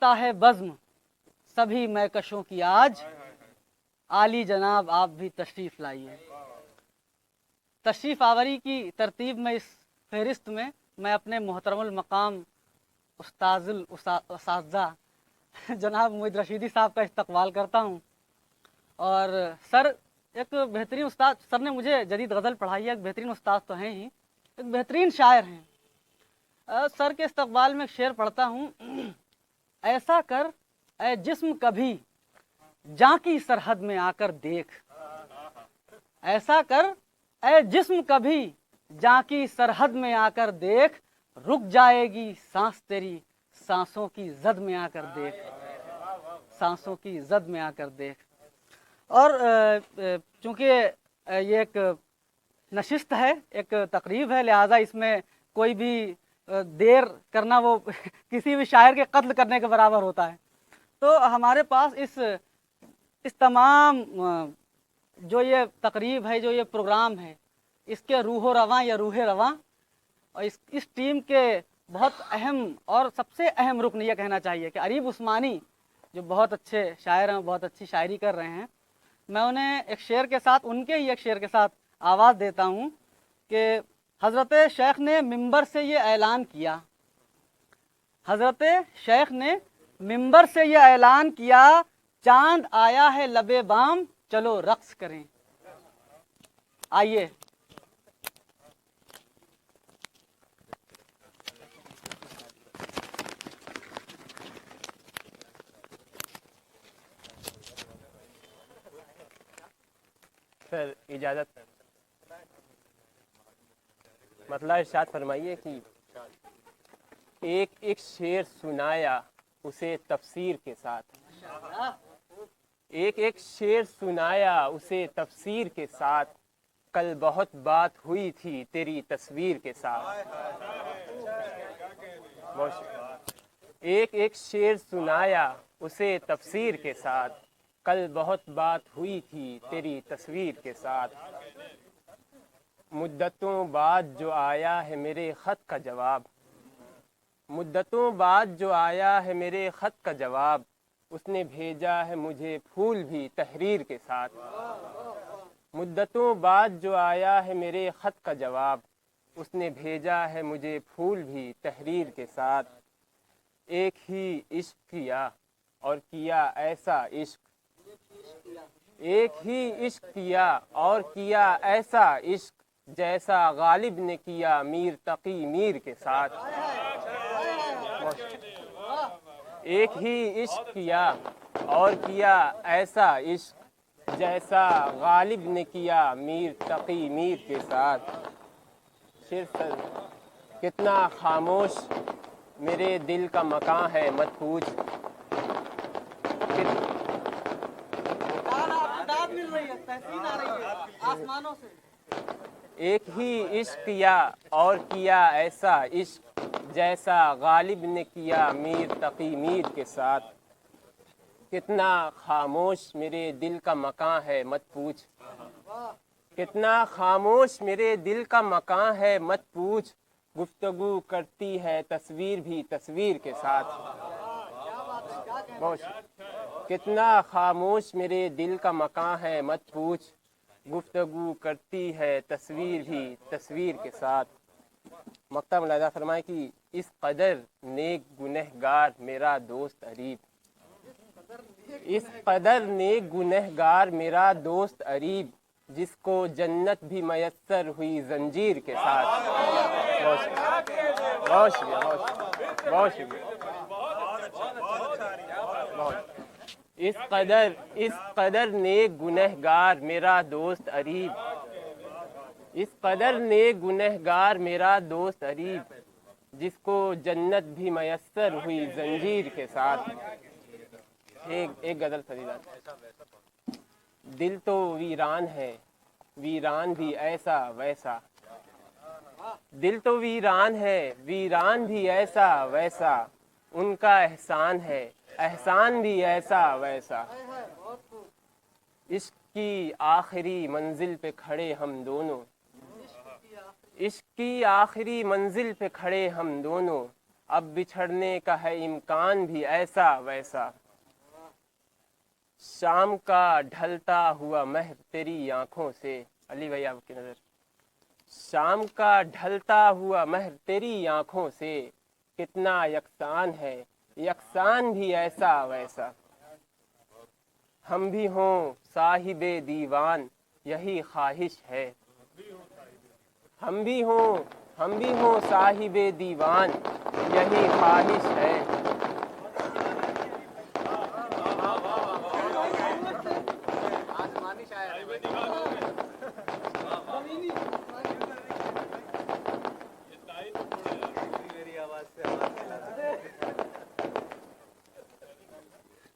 سجتا ہے بزم سبھی مہکشوں کی آج، عالی جناب آپ بھی تشریف لائیے۔ تشریف آوری کی ترتیب میں اس فہرست میں میں اپنے محترم المقام استاذ الاساتذہ جناب معید رشیدی صاحب کا استقبال کرتا ہوں۔ اور سر ایک بہترین استاد، سر نے مجھے جدید غزل پڑھائی ہے، ایک بہترین استاد تو ہیں ہی، ایک بہترین شاعر ہیں۔ سر کے استقبال میں ایک شعر پڑھتا ہوں: ایسا کر اے جسم کبھی جاں کی سرحد میں آ کر دیکھ، ایسا کر اے جسم کبھی جاں کی سرحد میں آ کر دیکھ، رک جائے گی سانس تیری سانسوں کی زد میں آ کر دیکھ، سانسوں کی زد میں آ کر دیکھ۔ اور چونکہ یہ ایک نشست ہے، ایک تقریب ہے، لہٰذا اس میں کوئی بھی دیر کرنا وہ کسی بھی شاعر کے قتل کرنے کے برابر ہوتا ہے۔ تو ہمارے پاس اس تمام جو یہ تقریب ہے، جو یہ پروگرام ہے، اس کے روح و رواں یا روح رواں اور اس ٹیم کے بہت اہم اور سب سے اہم رکن یہ کہنا چاہیے کہ عریب عثمانی جو بہت اچھے شاعر ہیں، بہت اچھی شاعری کر رہے ہیں، میں انہیں ایک شعر کے ساتھ، ان کے ہی ایک شعر کے ساتھ آواز دیتا ہوں کہ حضرت شیخ نے ممبر سے یہ اعلان کیا، حضرت شیخ نے ممبر سے یہ اعلان کیا، چاند آیا ہے لبے بام چلو رقص کریں۔ آئیے سر اجازت، مطلب ارشاد فرمائیے کہ ایک ایک شعر سنایا اسے تفسیر کے ساتھ، ایک ایک شعر سنایا اسے تفسیر کے ساتھ، کل بہت بات ہوئی تھی تیری تصویر کے ساتھ۔ ایک ایک شعر سنایا اسے تفسیر کے ساتھ، کل بہت بات ہوئی تھی تیری تصویر کے ساتھ، مدتوں بعد جو آیا ہے میرے خط کا جواب، مدتوں بعد جو آیا ہے میرے خط کا جواب، اس نے بھیجا ہے مجھے پھول بھی تحریر کے ساتھ، مدتوں بعد جو آیا ہے میرے خط کا جواب، اس نے بھیجا ہے مجھے پھول بھی تحریر کے ساتھ، ایک ہی عشق کیا اور کیا ایسا عشق، ایک ہی عشق کیا اور کیا ایسا عشق، جیسا غالب نے کیا میر تقی میر کے ساتھ، ایک ہی عشق کیا اور کیا ایسا عشق، جیسا غالب نے کیا میر تقی میر کے ساتھ۔ سر کتنا خاموش میرے دل کا مکاں ہے مت پوچھ، ایک ہی عشق کیا اور کیا ایسا عشق، جیسا غالب نے کیا میر تقی میر کے ساتھ، کتنا خاموش میرے دل کا مکاں ہے مت پوچھ، کتنا خاموش میرے دل کا مکاں ہے مت پوچھ، گفتگو کرتی ہے تصویر بھی تصویر کے ساتھ، کتنا خاموش میرے دل کا مکاں ہے مت پوچھ، گفتگو کرتی ہے تصویر بھی تصویر کے ساتھ۔ مقطع ملاحظہ فرمائے کہ اس قدر نیک گنہگار میرا دوست اریب، اس قدر نیک گنہگار میرا دوست اریب، جس کو جنت بھی میسر ہوئی زنجیر کے ساتھ۔ بہت شکریہ، بہت شکریہ۔ اس قدر نیک گنہگار میرا دوست اریب، اس قدر نیک گنہگار میرا دوست اریب، جس کو جنت بھی میسر ہوئی زنجیر کے ساتھ۔ ایک غزل فضیلت، دل تو ویران ہے ویران بھی ایسا ویسا، دل تو ویران ہے ویران بھی ایسا ویسا، ان کا احسان ہے احسان بھی ایسا ویسا، عشق کی آخری منزل پہ کھڑے ہم دونوں، عشق کی آخری منزل پہ کھڑے ہم دونوں، اب بچھڑنے کا ہے امکان بھی ایسا ویسا، شام کا ڈھلتا ہوا مہر تیری آنکھوں سے، علی بھائی آپ کی نظر، شام کا ڈھلتا ہوا مہر تیری آنکھوں سے، کتنا یکساں ہے یکساں بھی ایسا ویسا، ہم بھی ہوں صاحب دیوان یہی خواہش ہے، ہم بھی ہوں صاحب دیوان یہی خواہش ہے،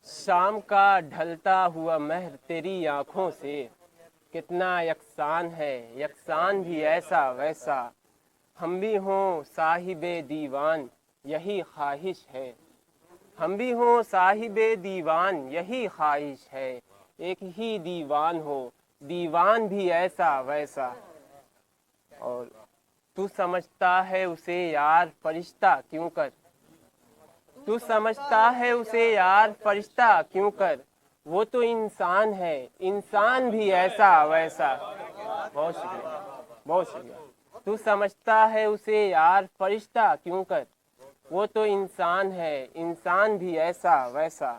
شام کا ڈھلتا ہوا مہر تیری آنکھوں سے، کتنا یکساں ہے یکساں بھی ایسا ویسا، ہم بھی ہوں صاحب دیوان یہی خواہش ہے، ہم بھی ہوں صاحب دیوان یہی خواہش ہے، ایک ہی دیوان ہو دیوان بھی ایسا ویسا، اور تو سمجھتا ہے اسے یار فرشتہ کیوں کر، تو سمجھتا ہے اسے یار فرشتہ کیوں کر، وہ تو انسان ہے انسان بھی ایسا ویسا، بہت شکریہ بہت شکریہ، تو سمجھتا ہے اسے یار فرشتہ کیوں کر، وہ تو انسان ہے انسان بھی ایسا ویسا،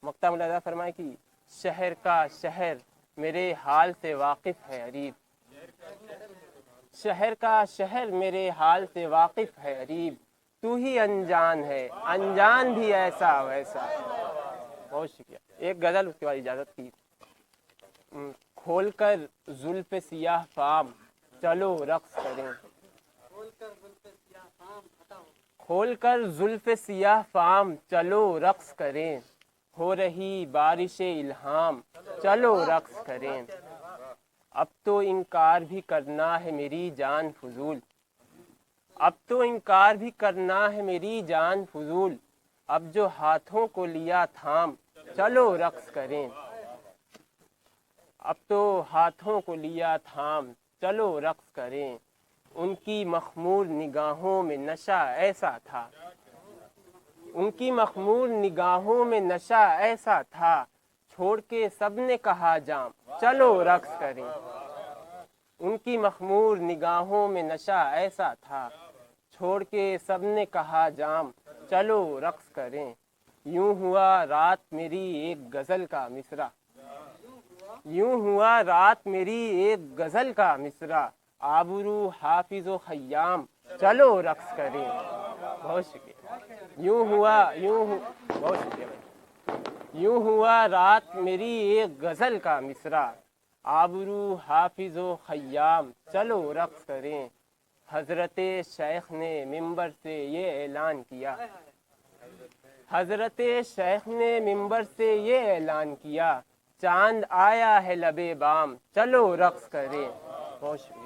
مقطع ملاحظہ فرمائے کہ شہر کا شہر میرے حال سے واقف ہے عریب، شہر کا شہر میرے حال سے واقف ہے عریب، تو ہی انجان ہے انجان بھی ایسا ویسا، بہت شکریہ۔ ایک غزل اس کے بعد اجازت کی، کھول کر زلف سیاہ فام چلو رقص کریں، کھول کر زلف سیاہ فام چلو رقص کریں، ہو رہی بارش الہام چلو رقص کریں، اب تو انکار بھی کرنا ہے میری جان فضول، اب تو انکار بھی کرنا ہے میری جان فضول، اب جو ہاتھوں کو لیا تھام چلو رقص کریں، اب تو ہاتھوں کو لیا تھام چلو رقص کریں، ان کی مخمور نگاہوں میں نشہ ایسا تھا، ان کی مخمور نگاہوں میں نشہ ایسا تھا، چھوڑ کے سب نے کہا جام چلو رقص کریں، ان کی مخمور نگاہوں میں نشہ ایسا تھا، چھوڑ کے سب نے کہا جام چلو رقص کریں، یوں ہوا رات میری ایک غزل کا مصرع، یوں ہوا رات میری ایک غزل کا مصرع، آبرو حافظ و خیام چلو رقص کریں، بہت شکریہ، بہت شکریہ بھائی، یوں ہوا رات میری ایک غزل کا مصرع، آبرو حافظ و خیام چلو رقص کریں، حضرت شیخ نے ممبر سے یہ اعلان کیا، حضرت شیخ نے ممبر سے یہ اعلان کیا، چاند آیا ہے لبے بام چلو رقص کریں، بہت شکریہ۔